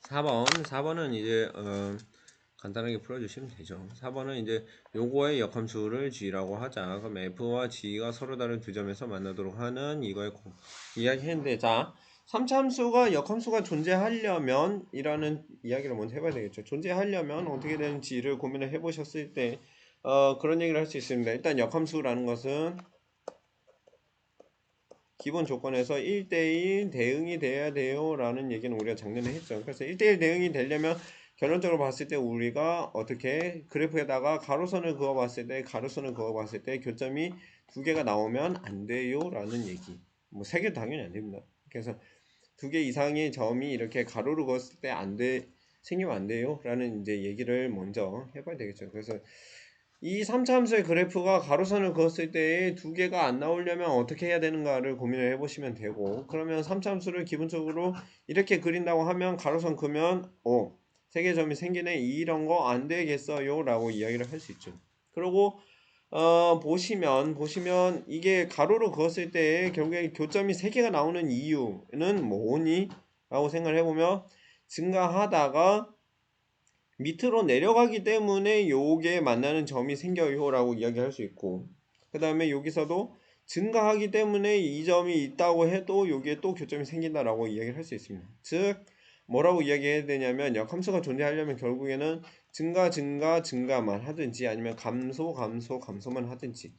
4번은 이제 간단하게 풀어주시면 되죠. 4번은 이제 요거의 역함수를 g라고 하자. 그럼 f와 g가 서로 다른 두 점에서 만나도록 하는 이거의 이야기했는데, 자 3차 함수가 역함수가 존재하려면 이라는 이야기를 먼저 해봐야 되겠죠. 존재하려면 어떻게 되는지를 고민을 해보셨을 때 그런 얘기를 할 수 있습니다. 일단 역함수라는 것은 기본 조건에서 1대1 대응이 돼야 돼요 라는 얘기는 우리가 작년에 했죠. 그래서 1대1 대응이 되려면 결론적으로 봤을 때 우리가 어떻게 그래프에다가 가로선을 그어봤을 때 교점이 두 개가 나오면 안 돼요 라는 얘기. 뭐 세 개도 당연히 안 됩니다. 그래서 두 개 이상의 점이 이렇게 가로로 그었을 때 생기면 안 돼요 라는 이제 얘기를 먼저 해봐야 되겠죠. 그래서 이 3차 함수의 그래프가 가로선을 그었을 때 두 개가 안 나오려면 어떻게 해야 되는가를 고민을 해보시면 되고, 그러면 3차 함수를 기본적으로 이렇게 그린다고 하면 가로선 그면 세 개의 점이 생기네, 이런 거 안 되겠어요 라고 이야기를 할 수 있죠. 그리고 보시면 이게 가로로 그었을 때 결국에 교점이 세 개가 나오는 이유는 뭐니? 라고 생각을 해보면 증가하다가 밑으로 내려가기 때문에 요게 만나는 점이 생겨요 라고 이야기할 수 있고, 그 다음에 여기서도 증가하기 때문에 이 점이 있다고 해도 여기에 또 교점이 생긴다 라고 이야기를 할 수 있습니다. 즉 뭐라고 이야기해야 되냐면, 역함수가 존재하려면 결국에는 증가만 하든지 아니면 감소만 하든지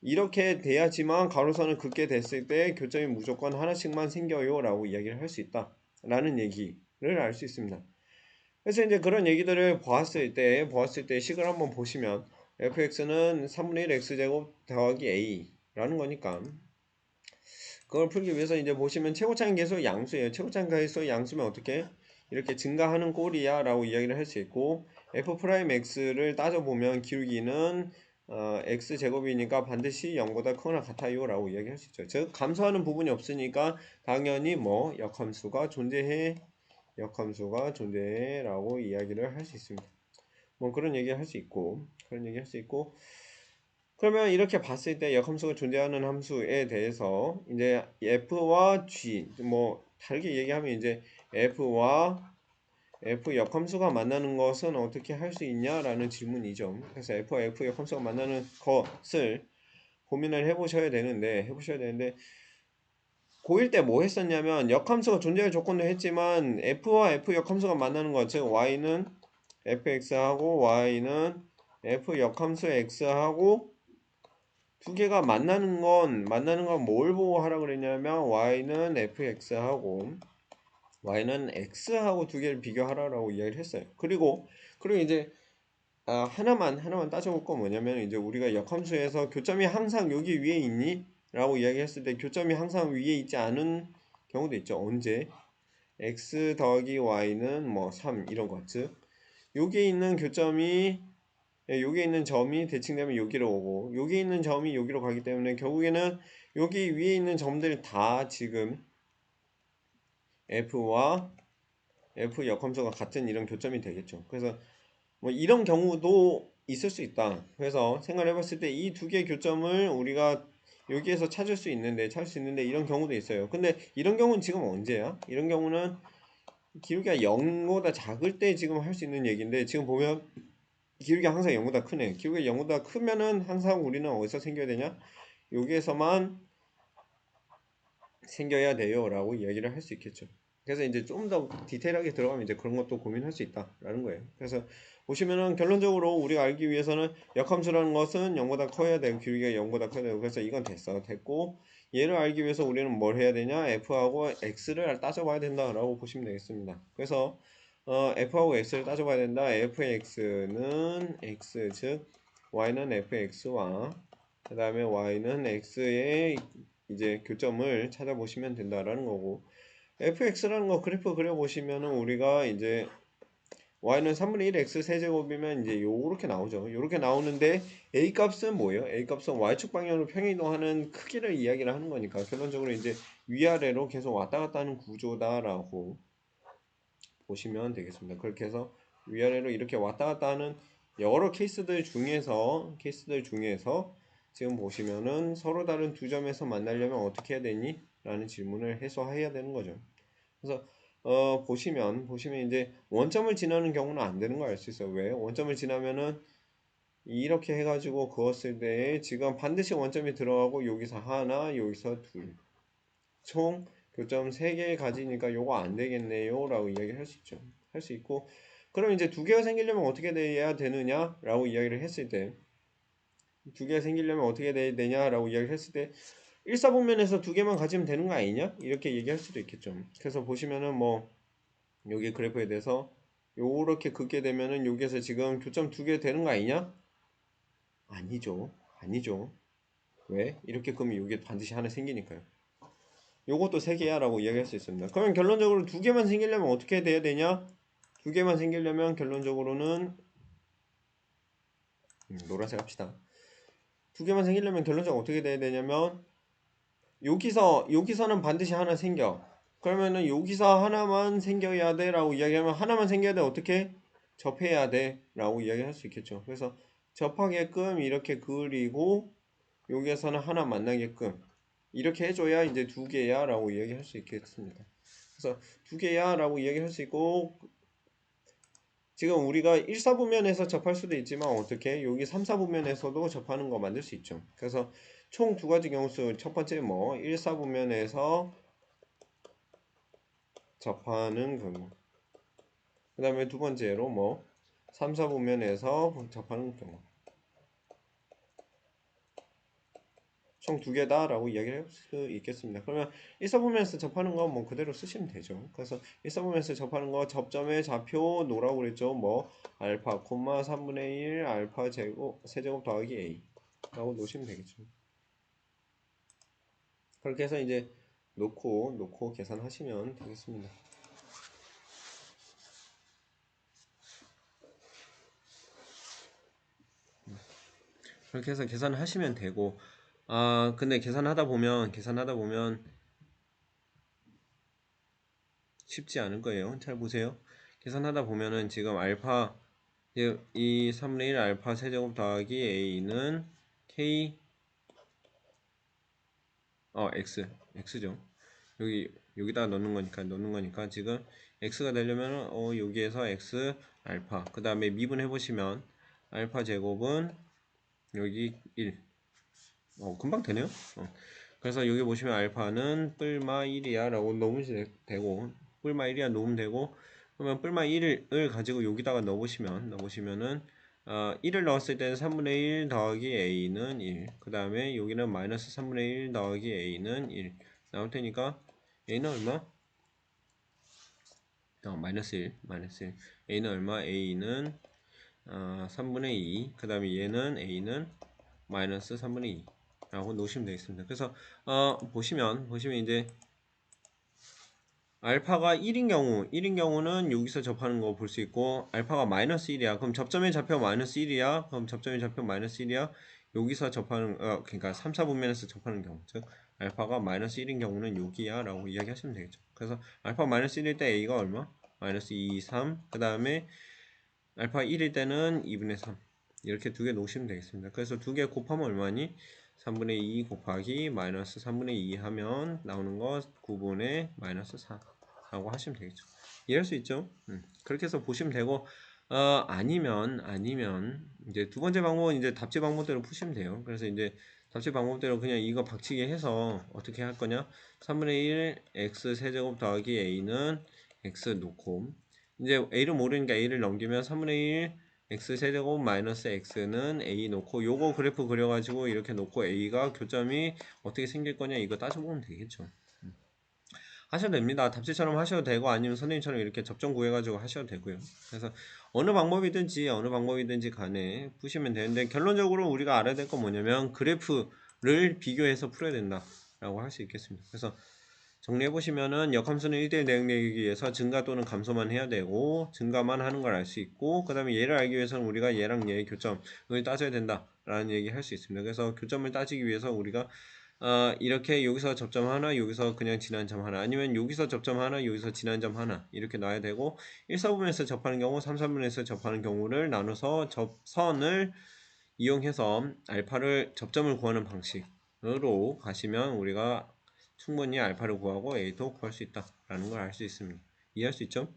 이렇게 돼야지만 가로선을 긋게 됐을 때 교점이 무조건 하나씩만 생겨요 라고 이야기를 할 수 있다 라는 얘기를 알 수 있습니다. 그래서 이제 그런 얘기들을 보았을 때 식을 한번 보시면 fx는 3분의 1 x제곱 더하기 a라는 거니까, 그걸 풀기 위해서 이제 보시면 최고차항 계수 양수예요. 최고차항 계수 양수면 어떻게 이렇게 증가하는 꼴이야 라고 이야기를 할 수 있고, f'x를 따져보면 기울기는 x제곱이니까 반드시 0보다 크거나 같아요 라고 이야기할 수 있죠. 즉 감소하는 부분이 없으니까 당연히 뭐 역함수가 존재해 라고 이야기를 할 수 있습니다. 뭐 그런 얘기 할 수 있고, 그러면 이렇게 봤을 때 역함수가 존재하는 함수에 대해서 이제 f와 g, 뭐 다르게 얘기하면 이제 f와 f 역함수가 만나는 것은 어떻게 할 수 있냐라는 질문이죠. 그래서 f와 f 역함수가 만나는 것을 고민을 해보셔야 되는데 고1 때 뭐 했었냐면 역함수가 존재할 조건도 했지만 f와 f 역함수가 만나는 것, 즉 y는 fx하고 y는 f 역함수 x하고 두 개가 만나는 건 뭘 보고 하라 그랬냐면 y는 fx하고 y는 x하고 두 개를 비교하라라고 이야기를 했어요. 그리고 이제 하나만 따져볼 건 뭐냐면, 이제 우리가 역함수에서 교점이 항상 여기 위에 있니? 라고 이야기했을 때 교점이 항상 위에 있지 않은 경우도 있죠. 언제? x 더하기 y는 뭐 3 이런 것. 즉 여기에 있는 여기에 있는 점이 대칭되면 여기로 오고, 여기에 있는 점이 여기로 가기 때문에 결국에는 여기 위에 있는 점들 다 지금 f와 f 역함수가 같은 이런 교점이 되겠죠. 그래서 뭐 이런 경우도 있을 수 있다. 그래서 생각을 해봤을 때 이 두 개의 교점을 우리가 여기에서 찾을 수 있는데 이런 경우도 있어요. 근데 이런 경우는 지금 언제야? 이런 경우는 기울기가 0보다 작을 때 지금 할 수 있는 얘기인데, 지금 보면 기울기가 항상 0보다 크네. 기울기가 0보다 크면은 항상 우리는 어디서 생겨야 되냐? 여기에서만 생겨야 돼요 라고 이야기를 할 수 있겠죠. 그래서 이제 좀 더 디테일하게 들어가면 이제 그런 것도 고민할 수 있다라는 거예요. 그래서 보시면은 결론적으로 우리가 알기 위해서는 역함수라는 것은 0보다 커야 되고 기울기가 0보다 커야 되고, 그래서 이건 됐고, 얘를 알기 위해서 우리는 뭘 해야 되냐? f하고 x를 따져봐야 된다라고 보시면 되겠습니다. 그래서 f하고 x를 따져봐야 된다. fx는 x, 즉 y는 fx와 그 다음에 y는 x의 이제 교점을 찾아보시면 된다라는 거고, fx라는 거 그래프 그려보시면은 우리가 이제 y는 3분의 1 x 세제곱이면 이제 요렇게 나오죠. 요렇게 나오는데 a 값은 뭐예요? a 값은 y축 방향으로 평행이동하는 크기를 이야기를 하는 거니까 결론적으로 이제 위아래로 계속 왔다 갔다 하는 구조다라고 보시면 되겠습니다. 그렇게 해서 위아래로 이렇게 왔다 갔다 하는 여러 케이스들 중에서 지금 보시면은 서로 다른 두 점에서 만나려면 어떻게 해야 되니? 라는 질문을 해소해야 되는 거죠. 그래서 보시면 이제 원점을 지나는 경우는 안 되는 걸 알 수 있어요. 왜? 원점을 지나면은 이렇게 해가지고 그었을 때 지금 반드시 원점이 들어가고 여기서 하나, 여기서 둘, 총 교점 3개 가지니까 요거 안 되겠네요 라고 이야기를 할 수 있죠. 할 수 있고, 그럼 이제 두 개가 생기려면 어떻게 돼야 되느냐 라고 이야기를 했을 때, 두 개가 생기려면 어떻게 돼야 되냐라고 이야기를 했을 때, 일사분면에서 두 개만 가지면 되는 거 아니냐? 이렇게 얘기할 수도 있겠죠. 그래서 보시면은 뭐 여기 그래프에 대해서 요렇게 긋게 되면은 여기에서 지금 교점 두 개 되는 거 아니냐? 아니죠. 아니죠. 왜? 이렇게 그러면 여기에 반드시 하나 생기니까요. 요것도 세 개야 라고 이야기할 수 있습니다. 그러면 결론적으로 두 개만 생기려면 어떻게 돼야 되냐? 두 개만 생기려면 결론적으로는 노란색 합시다. 두 개만 생기려면 결론적으로 어떻게 돼야 되냐면 여기서는 반드시 하나 생겨. 그러면은 여기서 하나만 생겨야 돼 라고 이야기하면, 하나만 생겨야 돼 어떻게? 접해야 돼 라고 이야기할 수 있겠죠. 그래서 접하게끔 이렇게 그리고 여기에서는 하나 만나게끔 이렇게 해줘야 이제 두 개야 라고 이야기할 수 있겠습니다. 그래서 두 개야 라고 이야기할 수 있고, 지금 우리가 1사분면에서 접할 수도 있지만 어떻게 여기 3사분면에서도 접하는 거 만들 수 있죠. 그래서 총 두 가지 경우수, 첫 번째 뭐 1사분면에서 접하는 경우, 그 다음에 두 번째로 뭐 3사분면에서 접하는 경우, 총 두 개다 라고 이야기를 할 수 있겠습니다. 그러면 1사분면에서 접하는 거 뭐 그대로 쓰시면 되죠. 그래서 1사분면에서 접하는 거 접점의 좌표 놓으라고 그랬죠. 뭐 알파 콤마 3분의 1 알파 제곱 세제곱 더하기 a 라고 놓으시면 되겠죠. 그렇게 해서 이제 놓고 계산하시면 되겠습니다. 그렇게 해서 계산하시면 되고, 근데 계산하다 보면 쉽지 않을 거예요. 잘 보세요. 계산하다 보면은 지금 알파 이 3분의 1 알파 세제곱 더하기 a는 k x죠. 여기다 넣는 거니까 지금 x가 되려면 여기에서 x 알파, 그 다음에 미분해 보시면 알파 제곱은 여기 1. 금방 되네요. 그래서 여기 보시면 알파는 뿔마 1이야 라고 넣으면 되고, 뿔마 1이야 넣으면 되고, 그러면 뿔마 1을 가지고 여기다가 넣으시면은 1을 넣었을 때는 3분의 1 더하기 a는 1, 그 다음에 여기는 마이너스 3분의 1 더하기 a는 1 나올 테니까 a는 얼마? 마이너스 1 a는 얼마? a는 3분의 2, 그 다음에 얘는 a는 마이너스 3분의 2 라고 놓으시면 되겠습니다. 그래서 보시면 이제 알파가 1인 경우는 여기서 접하는 거 볼 수 있고, 알파가 마이너스 1이야. 그럼 접점의 좌표 마이너스 1이야. 그럼 접점의 좌표 마이너스 1이야. 여기서 접하는 그러니까 3, 4분면에서 접하는 경우, 즉 알파가 마이너스 1인 경우는 여기야 라고 이야기하시면 되겠죠. 그래서 알파 마이너스 1일 때 a가 얼마? 마이너스 2, 3. 그 다음에 알파 1일 때는 2분의 3. 이렇게 두 개 놓으시면 되겠습니다. 그래서 두 개 곱하면 얼마니? 3분의 2 곱하기 마이너스 3분의 2 하면 나오는 거 9분의 마이너스 4 라고 하시면 되겠죠. 이해할 수 있죠? 그렇게 해서 보시면 되고, 아니면 이제 두 번째 방법은 이제 답지 방법대로 푸시면 돼요. 그래서 이제 답지 방법대로 그냥 이거 박치기 해서 어떻게 할 거냐? 3분의 1 x 세제곱 더하기 a는 x 놓고, 이제 a를 모르니까 a를 넘기면 3분의 1 x 세제곱 마이너스 x는 a 놓고, 요거 그래프 그려가지고 이렇게 놓고 a가 교점이 어떻게 생길 거냐 이거 따져보면 되겠죠. 하셔도 됩니다. 답지처럼 하셔도 되고, 아니면 선생님처럼 이렇게 접점 구해가지고 하셔도 되고요. 그래서 어느 방법이든지 간에 푸시면 되는데, 결론적으로 우리가 알아야 될 건 뭐냐면 그래프를 비교해서 풀어야 된다라고 할 수 있겠습니다. 그래서 정리해보시면은 역함수는 1대1 내역 내기 위해서 증가 또는 감소만 해야 되고, 증가만 하는 걸 알 수 있고, 그 다음에 얘를 알기 위해서는 우리가 얘랑 얘의 교점을 따져야 된다라는 얘기 할 수 있습니다. 그래서 교점을 따지기 위해서 우리가 이렇게 여기서 접점 하나, 여기서 그냥 지난 점 하나, 아니면 여기서 접점 하나, 여기서 지난 점 하나 이렇게 놔야 되고, 1사분면에서 접하는 경우, 3사분면에서 접하는 경우를 나눠서 접선을 이용해서 알파를 접점을 구하는 방식으로 가시면 우리가 충분히 알파를 구하고 a도 구할 수 있다라는 걸 알 수 있습니다. 이해할 수 있죠?